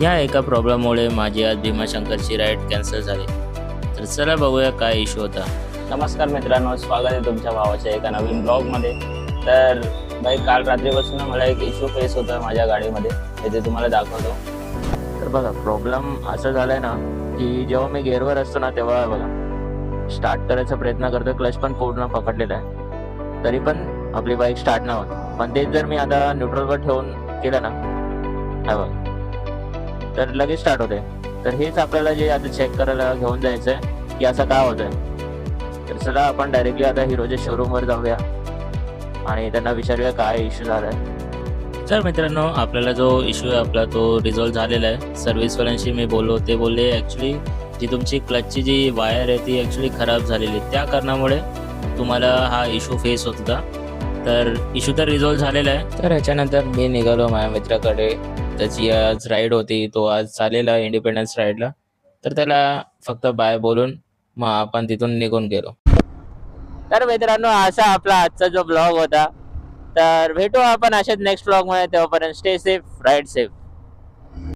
या एका प्रॉब्लेममुळे माझी आज भीमाशंकरची राईड कॅन्सल झाली. तर चला बघूया काय इश्यू होता. नमस्कार मित्रांनो, स्वागत आहे तुमच्या भावाच्या एका नवीन ब्लॉगमध्ये. तर बाई काल रात्रीपासून मला एक इश्यू फेस होता माझ्या गाडीमध्ये, ते तुम्हाला दाखवतो. तर बघा प्रॉब्लेम असं झालं आहे ना की जेव्हा मी गेअरवर असतो ना तेव्हा बघा स्टार्ट करायचा प्रयत्न करतो, क्लच पण पूर्ण पकडलेला आहे तरी पण आपली बाईक स्टार्ट नाही होत. पण तेच जर मी आता न्यूट्रलवर ठेवून केलं ना हा बघा तर लगेच स्टार्ट होते. तर हेच आपल्याला जे आता चेक करायला घेऊन जायचं आहे की असं का होत आहे. तर चला आपण डायरेक्टली आता हिरोच्या शोरूमवर जाऊया आणि त्यांना विचारूया काय इश्यू झाला आहे. तर मित्रांनो, आपल्याला जो इश्यू आहे आपला तो रिझॉल्व्ह झालेला आहे. सर्व्हिसवाल्यांशी मी बोललो, ते बोलले ॲक्च्युली जी तुमची क्लचची जी वायर आहे ती ॲक्च्युली खराब झालेली, त्या कारणामुळे तुम्हाला हा इश्यू फेस होत होता. तर इश्यू तर रिझॉल्व्ह झालेला आहे. तर ह्याच्यानंतर मी निघालो माझ्या मित्राकडे. त्याची आज राईड होती, तो आज चालेला इंडिपेंडन्स राईडला. तर त्याला फक्त बाय बोलून मग आपण तिथून निघून गेलो. तर मित्रांनो, असा आपला आजचा जो ब्लॉग होता. तर भेटू आपण अशाच नेक्स्ट ब्लॉगमध्ये. तेव्हापर्यंत स्टे सेफ, राईड सेफ.